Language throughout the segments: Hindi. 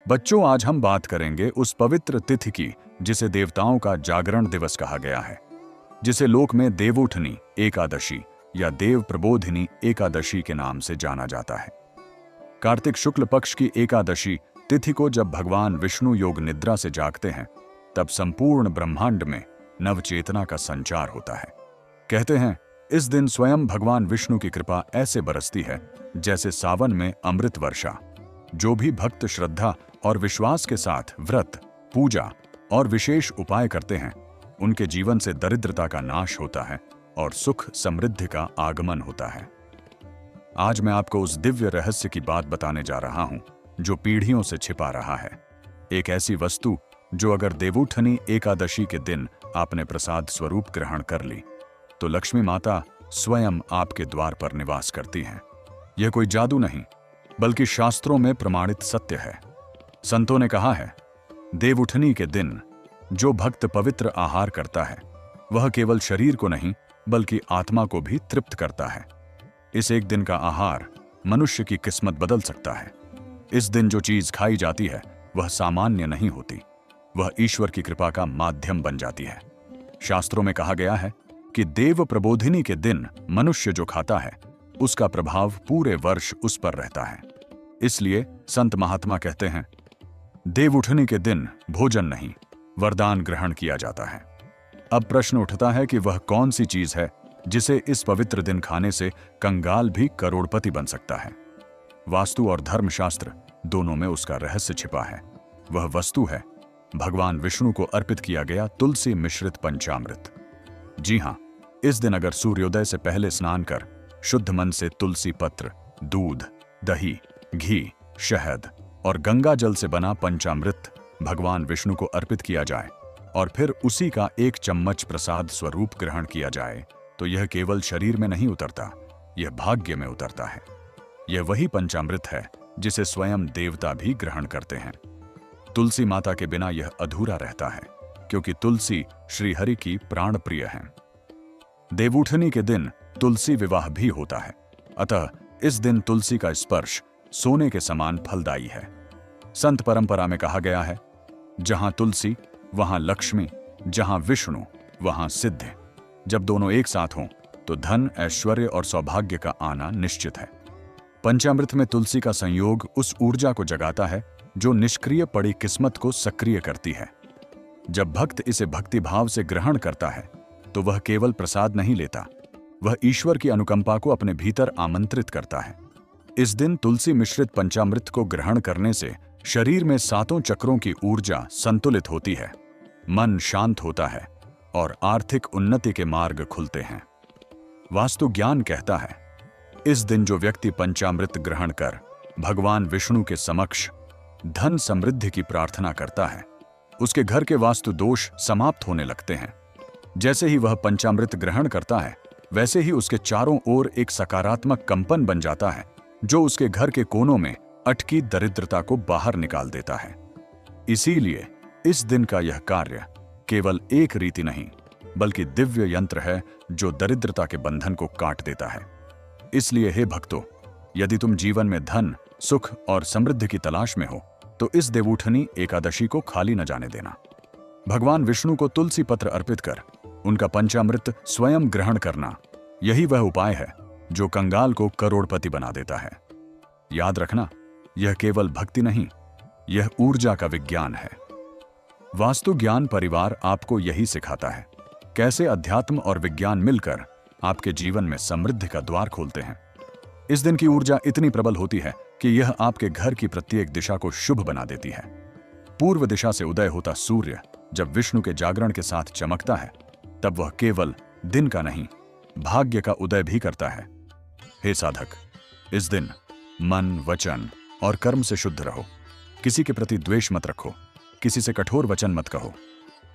बच्चों, आज हम बात करेंगे उस पवित्र तिथि की जिसे देवताओं का जागरण दिवस कहा गया है, जिसे लोक में देवउठनी एकादशी या देव प्रबोधिनी एकादशी के नाम से जाना जाता है। कार्तिक शुक्ल पक्ष की एकादशी तिथि को जब भगवान विष्णु योग निद्रा से जागते हैं, तब संपूर्ण ब्रह्मांड में नवचेतना का संचार होता है। कहते हैं इस दिन स्वयं भगवान विष्णु की कृपा ऐसे बरसती है जैसे सावन में अमृत वर्षा। जो भी भक्त श्रद्धा और विश्वास के साथ व्रत, पूजा और विशेष उपाय करते हैं, उनके जीवन से दरिद्रता का नाश होता है और सुख समृद्धि का आगमन होता है। आज मैं आपको उस दिव्य रहस्य की बात बताने जा रहा हूं जो पीढ़ियों से छिपा रहा है। एक ऐसी वस्तु जो अगर देवउठनी एकादशी के दिन आपने प्रसाद स्वरूप ग्रहण कर ली, तो लक्ष्मी माता स्वयं आपके द्वार पर निवास करती हैं। यह कोई जादू नहीं, बल्कि शास्त्रों में प्रमाणित सत्य है। संतों ने कहा है, देवउठनी के दिन जो भक्त पवित्र आहार करता है, वह केवल शरीर को नहीं बल्कि आत्मा को भी तृप्त करता है। इस एक दिन का आहार मनुष्य की किस्मत बदल सकता है। इस दिन जो चीज खाई जाती है वह सामान्य नहीं होती, वह ईश्वर की कृपा का माध्यम बन जाती है। शास्त्रों में कहा गया है कि देव प्रबोधिनी के दिन मनुष्य जो खाता है उसका प्रभाव पूरे वर्ष उस पर रहता है। इसलिए संत महात्मा कहते हैं, देवउठनी के दिन भोजन नहीं, वरदान ग्रहण किया जाता है। अब प्रश्न उठता है कि वह कौन सी चीज है जिसे इस पवित्र दिन खाने से कंगाल भी करोड़पति बन सकता है। वास्तु और धर्मशास्त्र दोनों में उसका रहस्य छिपा है। वह वस्तु है भगवान विष्णु को अर्पित किया गया तुलसी मिश्रित पंचामृत। जी हां, इस दिन अगर सूर्योदय से पहले स्नान कर शुद्ध मन से तुलसी पत्र, दूध, दही, घी, शहद और गंगा जल से बना पंचामृत भगवान विष्णु को अर्पित किया जाए और फिर उसी का एक चम्मच प्रसाद स्वरूप ग्रहण किया जाए, तो यह केवल शरीर में नहीं उतरता, यह भाग्य में उतरता है। यह वही पंचामृत है जिसे स्वयं देवता भी ग्रहण करते हैं। तुलसी माता के बिना यह अधूरा रहता है, क्योंकि तुलसी श्री हरि की प्राण प्रिय है। देवउठनी के दिन तुलसी विवाह भी होता है, अतः इस दिन तुलसी का स्पर्श सोने के समान फलदायी है। संत परंपरा में कहा गया है, जहां तुलसी वहां लक्ष्मी, जहां विष्णु वहां सिद्ध। जब दोनों एक साथ हों तो धन, ऐश्वर्य और सौभाग्य का आना निश्चित है। पंचामृत में तुलसी का संयोग उस ऊर्जा को जगाता है जो निष्क्रिय पड़ी किस्मत को सक्रिय करती है। जब भक्त इसे भक्तिभाव से ग्रहण करता है तो वह केवल प्रसाद नहीं लेता, वह ईश्वर की अनुकंपा को अपने भीतर आमंत्रित करता है। इस दिन तुलसी मिश्रित पंचामृत को ग्रहण करने से शरीर में सातों चक्रों की ऊर्जा संतुलित होती है, मन शांत होता है और आर्थिक उन्नति के मार्ग खुलते हैं। वास्तु ज्ञान कहता है, इस दिन जो व्यक्ति पंचामृत ग्रहण कर भगवान विष्णु के समक्ष धन समृद्धि की प्रार्थना करता है, उसके घर के वास्तु दोष समाप्त होने लगते हैं। जैसे ही वह पंचामृत ग्रहण करता है, वैसे ही उसके चारों ओर एक सकारात्मक कंपन बन जाता है जो उसके घर के कोनों में अटकी दरिद्रता को बाहर निकाल देता है। इसीलिए इस दिन का यह कार्य केवल एक रीति नहीं, बल्कि दिव्य यंत्र है जो दरिद्रता के बंधन को काट देता है। इसलिए हे भक्तों, यदि तुम जीवन में धन, सुख और समृद्धि की तलाश में हो, तो इस देवउठनी एकादशी को खाली न जाने देना। भगवान विष्णु को तुलसी पत्र अर्पित कर उनका पंचामृत स्वयं ग्रहण करना, यही वह उपाय है जो कंगाल को करोड़पति बना देता है। याद रखना, यह केवल भक्ति नहीं, यह ऊर्जा का विज्ञान है। वास्तु ज्ञान परिवार आपको यही सिखाता है, कैसे अध्यात्म और विज्ञान मिलकर आपके जीवन में समृद्धि का द्वार खोलते हैं। इस दिन की ऊर्जा इतनी प्रबल होती है कि यह आपके घर की प्रत्येक दिशा को शुभ बना देती है। पूर्व दिशा से उदय होता सूर्य जब विष्णु के जागरण के साथ चमकता है, तब वह केवल दिन का नहीं, भाग्य का उदय भी करता है। हे साधक, इस दिन मन, वचन और कर्म से शुद्ध रहो। किसी के प्रति द्वेष मत रखो, किसी से कठोर वचन मत कहो,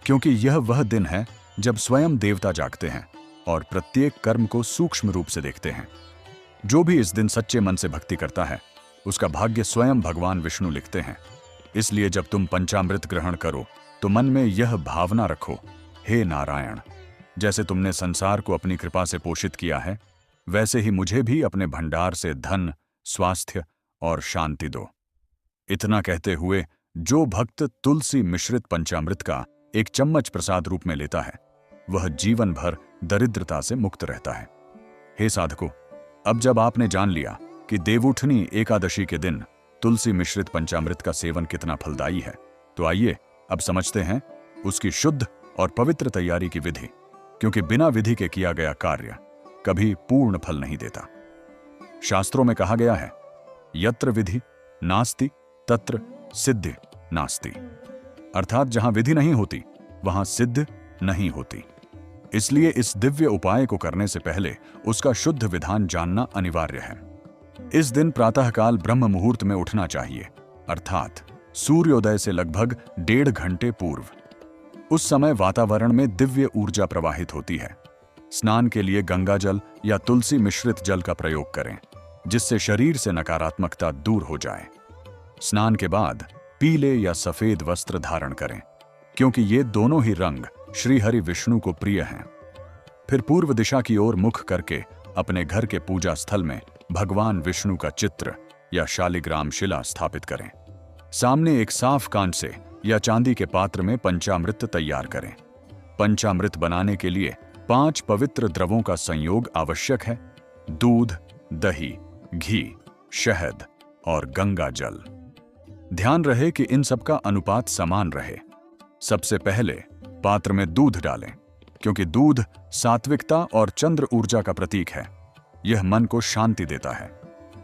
क्योंकि यह वह दिन है जब स्वयं देवता जागते हैं और प्रत्येक कर्म को सूक्ष्म रूप से देखते हैं। जो भी इस दिन सच्चे मन से भक्ति करता है, उसका भाग्य स्वयं भगवान विष्णु लिखते हैं। इसलिए जब तुम पंचामृत ग्रहण करो तो मन में यह भावना रखो, हे नारायण, जैसे तुमने संसार को अपनी कृपा से पोषित किया है, वैसे ही मुझे भी अपने भंडार से धन, स्वास्थ्य और शांति दो। इतना कहते हुए जो भक्त तुलसी मिश्रित पंचामृत का एक चम्मच प्रसाद रूप में लेता है वह जीवन भर दरिद्रता से मुक्त रहता है। हे साधकों, अब जब आपने जान लिया कि देवउठनी एकादशी के दिन तुलसी मिश्रित पंचामृत का सेवन कितना फलदायी है, तो आइए अब समझते हैं उसकी शुद्ध और पवित्र तैयारी की विधि, क्योंकि बिना विधि के किया गया कार्य कभी पूर्ण फल नहीं देता। शास्त्रों में कहा गया है, यत्र विधि नास्ति तत्र सिद्धि नास्ति, अर्थात जहां विधि नहीं होती वहां सिद्ध नहीं होती। इसलिए इस दिव्य उपाय को करने से पहले उसका शुद्ध विधान जानना अनिवार्य है। इस दिन प्रातःकाल ब्रह्म मुहूर्त में उठना चाहिए, अर्थात सूर्योदय से लगभग 1.5 घंटे पूर्व। उस समय वातावरण में दिव्य ऊर्जा प्रवाहित होती है। स्नान के लिए गंगा जल या तुलसी मिश्रित जल का प्रयोग करें, जिससे शरीर से नकारात्मकता दूर हो जाए। स्नान के बाद पीले या सफेद वस्त्र धारण करें, क्योंकि ये दोनों ही रंग श्री हरि विष्णु को प्रिय हैं। फिर पूर्व दिशा की ओर मुख करके अपने घर के पूजा स्थल में भगवान विष्णु का चित्र या शालिग्राम शिला स्थापित करें। सामने एक साफ कांसे या चांदी के पात्र में पंचामृत तैयार करें। पंचामृत बनाने के लिए 5 पवित्र द्रवों का संयोग आवश्यक है: दूध, दही, घी, शहद और गंगा जल। ध्यान रहे कि इन सब का अनुपात समान रहे। सबसे पहले पात्र में दूध डालें, क्योंकि दूध सात्विकता और चंद्र ऊर्जा का प्रतीक है। यह मन को शांति देता है।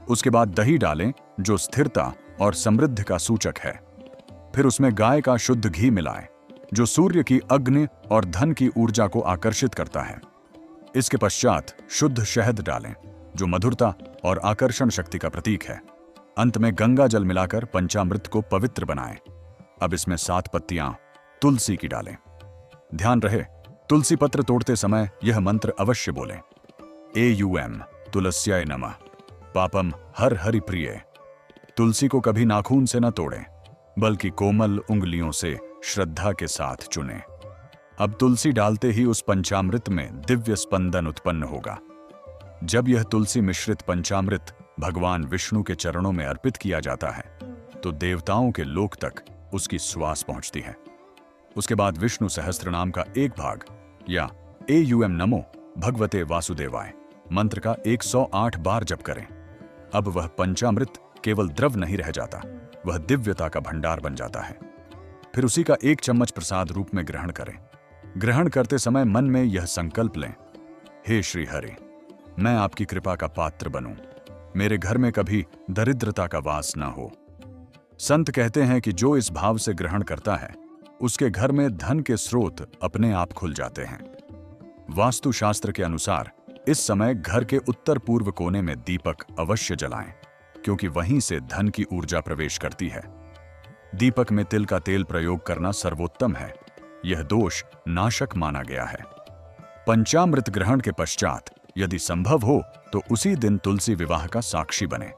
उसके बाद दही डालें, जो स्थिरता और समृद्धि का सूचक है। फिर उसमें गाय का शुद्ध घी मिलाएं, जो सूर्य की अग्नि और धन की ऊर्जा को आकर्षित करता है। इसके पश्चात शुद्ध शहद डालें, जो मधुरता और आकर्षण शक्ति का प्रतीक है। अंत में गंगा जल मिलाकर पंचामृत को पवित्र बनाएं। अब इसमें 7 पत्तियां तुलसी की डालें। ध्यान रहे, तुलसी पत्र तोड़ते समय यह मंत्र अवश्य बोलें: एयूएम तुलस्याय नमः, पापम हर हरि प्रिय। तुलसी को कभी नाखून से न तोड़ें, बल्कि कोमल उंगलियों से श्रद्धा के साथ चुनें। अब तुलसी डालते ही उस पंचामृत में दिव्य स्पंदन उत्पन्न होगा। जब यह तुलसी मिश्रित पंचामृत भगवान विष्णु के चरणों में अर्पित किया जाता है, तो देवताओं के लोक तक उसकी सुवास पहुंचती है। उसके बाद विष्णु सहस्त्र नाम का एक भाग या एयूएम नमो भगवते वासुदेवाय मंत्र का 108 बार जप करें। अब वह पंचामृत केवल द्रव नहीं रह जाता, वह दिव्यता का भंडार बन जाता है। फिर उसी का 1 चम्मच प्रसाद रूप में ग्रहण करें। ग्रहण करते समय मन में यह संकल्प लें: हे श्री हरि, मैं आपकी कृपा का पात्र बनूं, मेरे घर में कभी दरिद्रता का वास न हो। संत कहते हैं कि जो इस भाव से ग्रहण करता है, उसके घर में धन के स्रोत अपने आप खुल जाते हैं। वास्तुशास्त्र के अनुसार इस समय घर के उत्तर पूर्व कोने में दीपक अवश्य जलाएं, क्योंकि वहीं से धन की ऊर्जा प्रवेश करती है। दीपक में तिल का तेल प्रयोग करना सर्वोत्तम है। यह दोष नाशक माना गया है। पंचामृत ग्रहण के पश्चात यदि संभव हो तो उसी दिन तुलसी विवाह का साक्षी बने,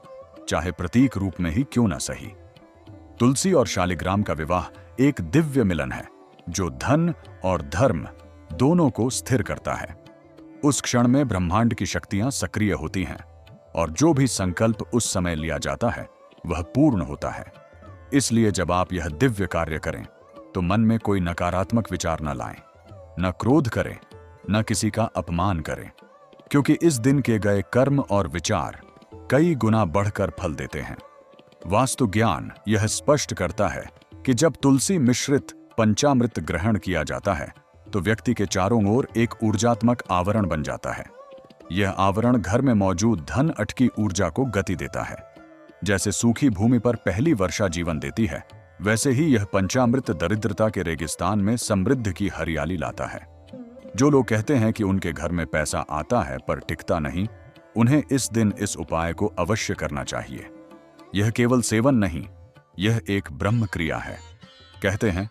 चाहे प्रतीक रूप में ही क्यों न सही। तुलसी और शालिग्राम का विवाह एक दिव्य मिलन है, जो धन और धर्म दोनों को स्थिर करता है। उस क्षण में ब्रह्मांड की शक्तियां सक्रिय होती हैं और जो भी संकल्प उस समय लिया जाता है वह पूर्ण होता है। इसलिए जब आप यह दिव्य कार्य करें तो मन में कोई नकारात्मक विचार न लाएं, न क्रोध करें, न किसी का अपमान करें, क्योंकि इस दिन के गए कर्म और विचार कई गुना बढ़कर फल देते हैं। वास्तु ज्ञान यह स्पष्ट करता है कि जब तुलसी मिश्रित पंचामृत ग्रहण किया जाता है तो व्यक्ति के चारों ओर एक ऊर्जात्मक आवरण बन जाता है। यह आवरण घर में मौजूद धन अटकी ऊर्जा को गति देता है। जैसे सूखी भूमि पर पहली वर्षा जीवन देती है, वैसे ही यह पंचामृत दरिद्रता के रेगिस्तान में समृद्धि की हरियाली लाता है। जो लोग कहते हैं कि उनके घर में पैसा आता है पर टिकता नहीं, उन्हें इस दिन इस उपाय को अवश्य करना चाहिए। यह केवल सेवन नहीं, यह एक ब्रह्म क्रिया है। कहते हैं,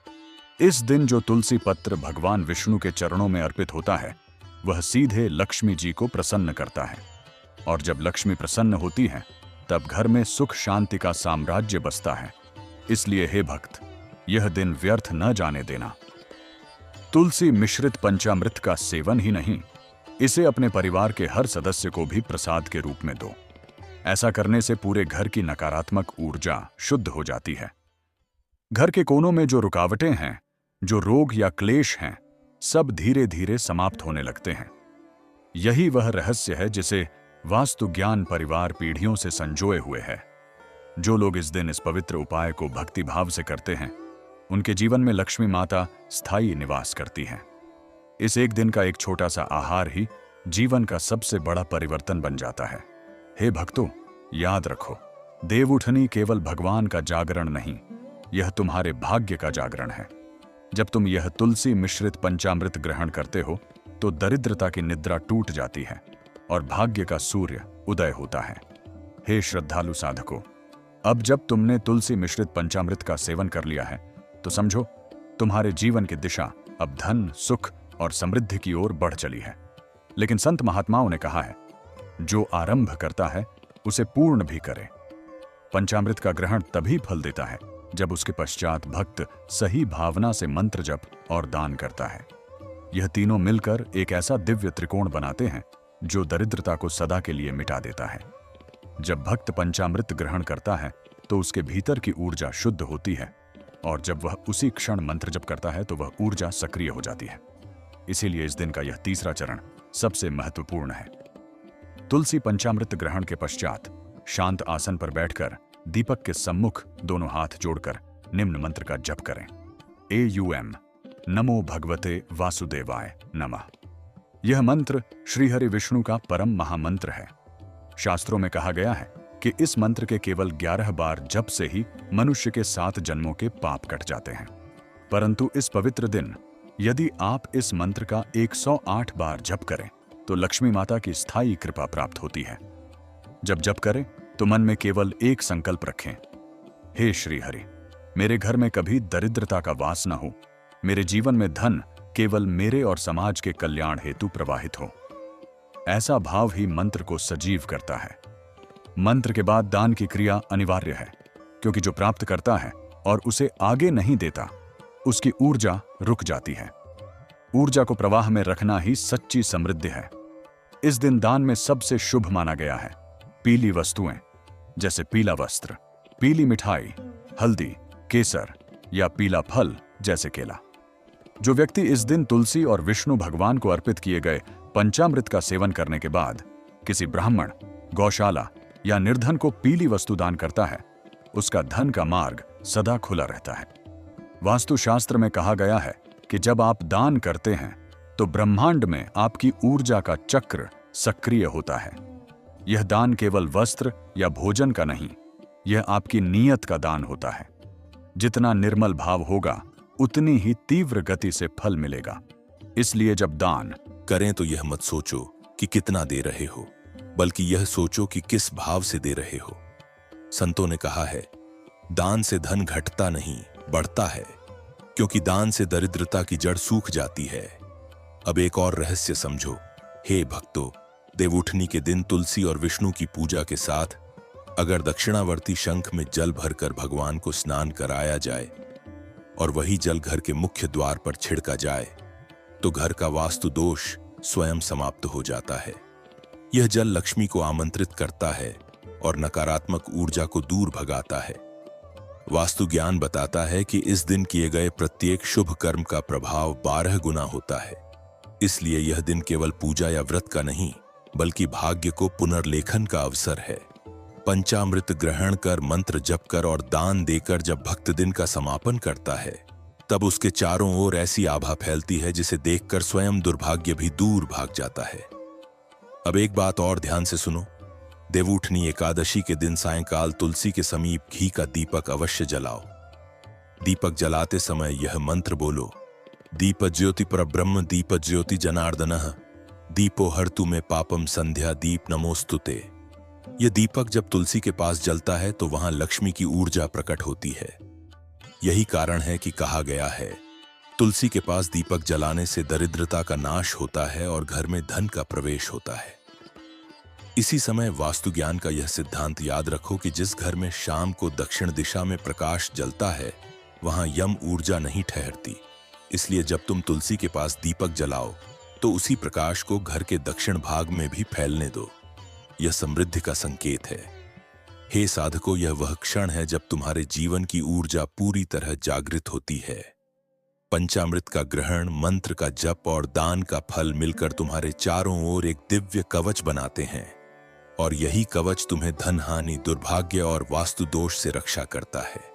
इस दिन जो तुलसी पत्र भगवान विष्णु के चरणों में अर्पित होता है, वह सीधे लक्ष्मी जी को प्रसन्न करता है। और जब लक्ष्मी प्रसन्न होती है, तब घर में सुख शांति का साम्राज्य बसता है। इसलिए हे भक्त, यह दिन व्यर्थ न जाने देना। तुलसी मिश्रित पंचामृत का सेवन ही नहीं, इसे अपने परिवार के हर सदस्य को भी प्रसाद के रूप में दो। ऐसा करने से पूरे घर की नकारात्मक ऊर्जा शुद्ध हो जाती है। घर के कोनों में जो रुकावटें हैं, जो रोग या क्लेश हैं, सब धीरे धीरे समाप्त होने लगते हैं। यही वह रहस्य है जिसे वास्तु ज्ञान परिवार पीढ़ियों से संजोए हुए है। जो लोग इस दिन इस पवित्र उपाय को भक्ति भाव से करते हैं, उनके जीवन में लक्ष्मी माता स्थायी निवास करती हैं। इस एक दिन का एक छोटा सा आहार ही जीवन का सबसे बड़ा परिवर्तन बन जाता है। हे भक्तों, याद रखो, देवउठनी केवल भगवान का जागरण नहीं, यह तुम्हारे भाग्य का जागरण है। जब तुम यह तुलसी मिश्रित पंचामृत ग्रहण करते हो तो दरिद्रता की निद्रा टूट जाती है और भाग्य का सूर्य उदय होता है। हे श्रद्धालु साधकों, अब जब तुमने तुलसी मिश्रित पंचामृत का सेवन कर लिया है तो समझो तुम्हारे जीवन की दिशा अब धन, सुख और समृद्धि की ओर बढ़ चली है। लेकिन संत महात्माओं ने कहा है, जो आरंभ करता है उसे पूर्ण भी करे। पंचामृत का ग्रहण तभी फल देता है जब उसके पश्चात भक्त सही भावना से मंत्र जप और दान करता है। यह तीनों मिलकर एक ऐसा दिव्य त्रिकोण बनाते हैं जो दरिद्रता को सदा के लिए मिटा देता है। जब भक्त पंचामृत ग्रहण करता है तो उसके भीतर की ऊर्जा शुद्ध होती है और जब वह उसी क्षण मंत्र जप करता है तो वह ऊर्जा सक्रिय हो जाती है। इसीलिए इस दिन का यह तीसरा चरण सबसे महत्वपूर्ण है। तुलसी पंचामृत ग्रहण के पश्चात शांत आसन पर बैठकर दीपक के सम्मुख दोनों हाथ जोड़कर निम्न मंत्र का जप करें। AUM नमो भगवते वासुदेवाय नमः। यह मंत्र श्रीहरि विष्णु का परम महामंत्र है। शास्त्रों में कहा गया है कि इस मंत्र के केवल 11 बार जप से ही मनुष्य के 7 जन्मों के पाप कट जाते हैं। परंतु इस पवित्र दिन यदि आप इस मंत्र का 108 बार जप करें तो लक्ष्मी माता की स्थायी कृपा प्राप्त होती है। जब जप करें तो मन में केवल एक संकल्प रखें, हे श्रीहरि, मेरे घर में कभी दरिद्रता का वास न हो, मेरे जीवन में धन केवल मेरे और समाज के कल्याण हेतु प्रवाहित हो। ऐसा भाव ही मंत्र को सजीव करता है। मंत्र के बाद दान की क्रिया अनिवार्य है, क्योंकि जो प्राप्त करता है और उसे आगे नहीं देता, उसकी ऊर्जा रुक जाती है। ऊर्जा को प्रवाह में रखना ही सच्ची समृद्धि है। इस दिन दान में सबसे शुभ माना गया है पीली वस्तुएं, जैसे पीला वस्त्र, पीली मिठाई, हल्दी, केसर या पीला फल जैसे केला। जो व्यक्ति इस दिन तुलसी और विष्णु भगवान को अर्पित किए गए पंचामृत का सेवन करने के बाद किसी ब्राह्मण, गौशाला या निर्धन को पीली वस्तु दान करता है, उसका धन का मार्ग सदा खुला रहता है। वास्तुशास्त्र में कहा गया है कि जब आप दान करते हैं तो ब्रह्मांड में आपकी ऊर्जा का चक्र सक्रिय होता है। यह दान केवल वस्त्र या भोजन का नहीं, यह आपकी नीयत का दान होता है। जितना निर्मल भाव होगा उतनी ही तीव्र गति से फल मिलेगा। इसलिए जब दान करें तो यह मत सोचो कि कितना दे रहे हो, बल्कि यह सोचो कि किस भाव से दे रहे हो। संतों ने कहा है, दान से धन घटता नहीं, बढ़ता है, क्योंकि दान से दरिद्रता की जड़ सूख जाती है। अब एक और रहस्य समझो। हे भक्तों, देवउठनी के दिन तुलसी और विष्णु की पूजा के साथ अगर दक्षिणावर्ती शंख में जल भरकर भगवान को स्नान कराया जाए और वही जल घर के मुख्य द्वार पर छिड़का जाए तो घर का वास्तु दोष स्वयं समाप्त हो जाता है। यह जल लक्ष्मी को आमंत्रित करता है और नकारात्मक ऊर्जा को दूर भगाता है। वास्तु ज्ञान बताता है कि इस दिन किए गए प्रत्येक शुभ कर्म का प्रभाव 12 गुना होता है। इसलिए यह दिन केवल पूजा या व्रत का नहीं, बल्कि भाग्य को पुनर्लेखन का अवसर है। पंचामृत ग्रहण कर, मंत्र जप कर और दान देकर जब भक्त दिन का समापन करता है, तब उसके चारों ओर ऐसी आभा फैलती है जिसे देखकर स्वयं दुर्भाग्य भी दूर भाग जाता है। अब एक बात और ध्यान से सुनो। देवउठनी एकादशी के दिन सायंकाल तुलसी के समीप घी का दीपक अवश्य जलाओ। दीपक जलाते समय यह मंत्र बोलो, दीप ज्योति परब्रह्म दीप ज्योति जनार्दनः दीपो हर्तु में पापम संध्या दीप नमोस्तुते। यह दीपक जब तुलसी के पास जलता है तो वहां लक्ष्मी की ऊर्जा प्रकट होती है। यही कारण है कि कहा गया है, तुलसी के पास दीपक जलाने से दरिद्रता का नाश होता है और घर में धन का प्रवेश होता है। इसी समय वास्तु ज्ञान का यह सिद्धांत याद रखो कि जिस घर में शाम को दक्षिण दिशा में प्रकाश जलता है, वहां यम ऊर्जा नहीं ठहरती। इसलिए जब तुम तुलसी के पास दीपक जलाओ तो उसी प्रकाश को घर के दक्षिण भाग में भी फैलने दो। यह समृद्धि का संकेत है। हे साधकों, यह वह क्षण है जब तुम्हारे जीवन की ऊर्जा पूरी तरह जागृत होती है। पंचामृत का ग्रहण, मंत्र का जप और दान का फल मिलकर तुम्हारे चारों ओर एक दिव्य कवच बनाते हैं, और यही कवच तुम्हें धन हानि, दुर्भाग्य और वास्तु दोष से रक्षा करता है।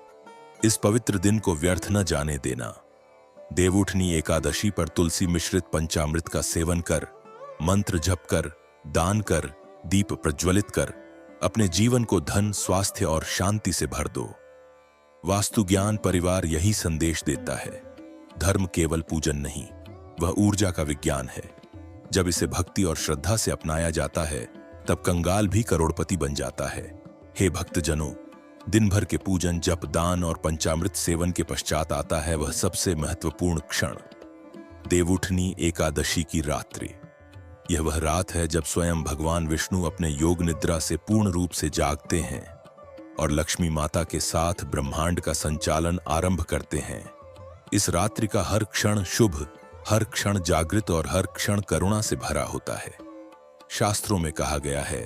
इस पवित्र दिन को व्यर्थ न जाने देना। देवउठनी एकादशी पर तुलसी मिश्रित पंचामृत का सेवन कर, मंत्र जप कर, दान कर, दीप प्रज्वलित कर अपने जीवन को धन, स्वास्थ्य और शांति से भर दो। वास्तु ज्ञान परिवार यही संदेश देता है। धर्म केवल पूजन नहीं, वह ऊर्जा का विज्ञान है। जब इसे भक्ति और श्रद्धा से अपनाया जाता है, तब कंगाल भी करोड़पति बन जाता है। हे भक्तजनों, दिन भर के पूजन, जप, दान और पंचामृत सेवन के पश्चात आता है वह सबसे महत्वपूर्ण क्षण, देवउठनी एकादशी की रात्रि। यह वह रात है जब स्वयं भगवान विष्णु अपने योग निद्रा से पूर्ण रूप से जागते हैं और लक्ष्मी माता के साथ ब्रह्मांड का संचालन आरंभ करते हैं। इस रात्रि का हर क्षण शुभ, हर क्षण जागृत और हर क्षण करुणा से भरा होता है। शास्त्रों में कहा गया है,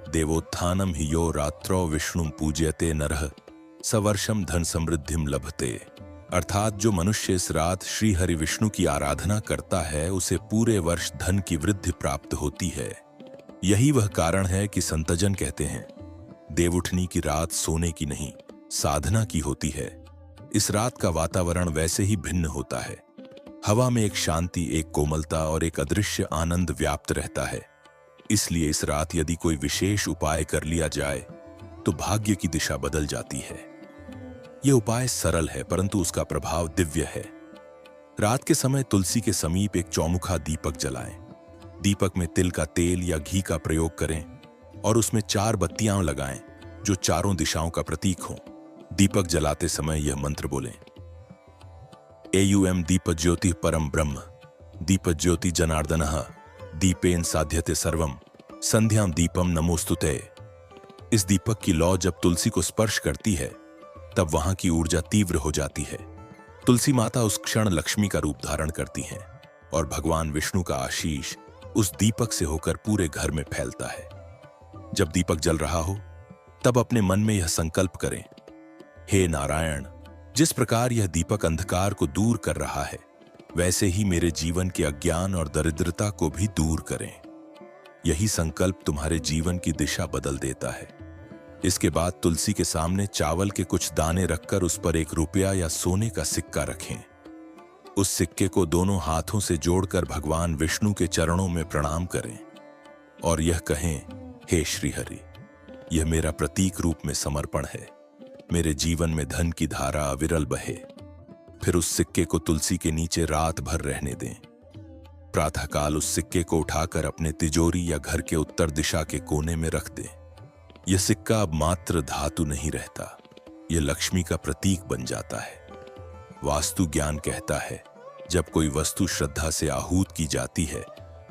देवोत्थानम हि यो रात्रौ विष्णुम पूज्यते नरः सवर्षम धन समृद्धिम लभते। अर्थात जो मनुष्य इस रात श्री हरि विष्णु की आराधना करता है, उसे पूरे वर्ष धन की वृद्धि प्राप्त होती है। यही वह कारण है कि संतजन कहते हैं, देवउठनी की रात सोने की नहीं, साधना की होती है। इस रात का वातावरण वैसे ही भिन्न होता है। हवा में एक शांति, एक कोमलता और एक अदृश्य आनंद व्याप्त रहता है। इसलिए इस रात यदि कोई विशेष उपाय कर लिया जाए तो भाग्य की दिशा बदल जाती है। यह उपाय सरल है, परंतु उसका प्रभाव दिव्य है। रात के समय तुलसी के समीप एक चौमुखा दीपक जलाएं। दीपक में तिल का तेल या घी का प्रयोग करें और उसमें 4 बत्तियां लगाएं जो चारों दिशाओं का प्रतीक हों। दीपक जलाते समय यह मंत्र बोलें, एयुएम दीप ज्योति परम ब्रह्म, दीप ज्योति जनार्दनः, दीपेन साध्यते सर्वम, संध्याम दीपम नमोस्तुते। इस दीपक की लौ जब तुलसी को स्पर्श करती है, तब वहां की ऊर्जा तीव्र हो जाती है। तुलसी माता उस क्षण लक्ष्मी का रूप धारण करती हैं और भगवान विष्णु का आशीष उस दीपक से होकर पूरे घर में फैलता है। जब दीपक जल रहा हो, तब अपने मन में यह संकल्प करें, हे नारायण, जिस प्रकार यह दीपक अंधकार को दूर कर रहा है, वैसे ही मेरे जीवन के अज्ञान और दरिद्रता को भी दूर करें। यही संकल्प तुम्हारे जीवन की दिशा बदल देता है। इसके बाद तुलसी के सामने चावल के कुछ दाने रखकर उस पर 1 रुपया या सोने का सिक्का रखें। उस सिक्के को दोनों हाथों से जोड़कर भगवान विष्णु के चरणों में प्रणाम करें और यह कहें, हे श्रीहरि, यह मेरा प्रतीक रूप में समर्पण है। मेरे जीवन में धन की धारा अविरल बहे। फिर उस सिक्के को तुलसी के नीचे रात भर रहने दें। प्रातःकाल उस सिक्के को उठाकर अपने तिजोरी या घर के उत्तर दिशा के कोने में रख दें। यह सिक्का अब मात्र धातु नहीं रहता, यह लक्ष्मी का प्रतीक बन जाता है। वास्तु ज्ञान कहता है, जब कोई वस्तु श्रद्धा से आहूत की जाती है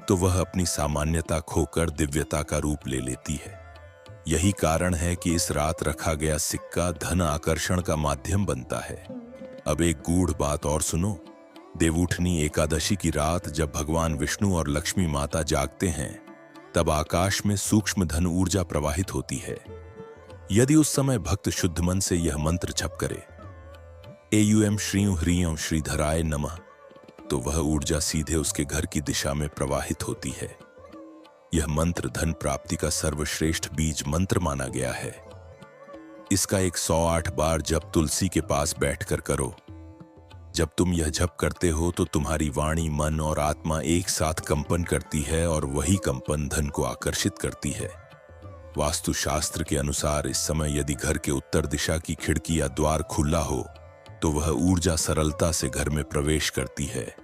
तो वह अपनी सामान्यता खोकर दिव्यता का रूप ले लेती है। यही कारण है कि इस रात रखा गया सिक्का धन आकर्षण का माध्यम बनता है। अब एक गूढ़ बात और सुनो। देवउठनी एकादशी की रात जब भगवान विष्णु और लक्ष्मी माता जागते हैं, तब आकाश में सूक्ष्म धन ऊर्जा प्रवाहित होती है। यदि उस समय भक्त शुद्ध मन से यह मंत्र जप करे, एयुएम श्रीं ह्रीं श्रीधराय नमः, तो वह ऊर्जा सीधे उसके घर की दिशा में प्रवाहित होती है। यह मंत्र धन प्राप्ति का सर्वश्रेष्ठ बीज मंत्र माना गया है। इसका 108 बार जप तुलसी के पास बैठकर करो। जब तुम यह जप करते हो तो तुम्हारी वाणी, मन और आत्मा एक साथ कंपन करती है और वही कंपन धन को आकर्षित करती है। वास्तुशास्त्र के अनुसार इस समय यदि घर के उत्तर दिशा की खिड़की या द्वार खुला हो तो वह ऊर्जा सरलता से घर में प्रवेश करती है।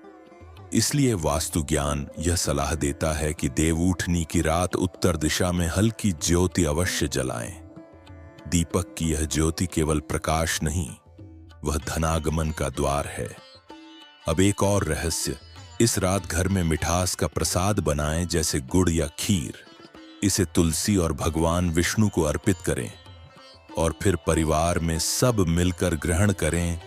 इसलिए वास्तु ज्ञान यह सलाह देता है कि देवउठनी की रात उत्तर दिशा में हल्की ज्योति अवश्य जलाएं। दीपक की यह ज्योति केवल प्रकाश नहीं, वह धनागमन का द्वार है। अब एक और रहस्य, इस रात घर में मिठास का प्रसाद बनाएं, जैसे गुड़ या खीर। इसे तुलसी और भगवान विष्णु को अर्पित करें और फिर परिवार में सब मिलकर ग्रहण करें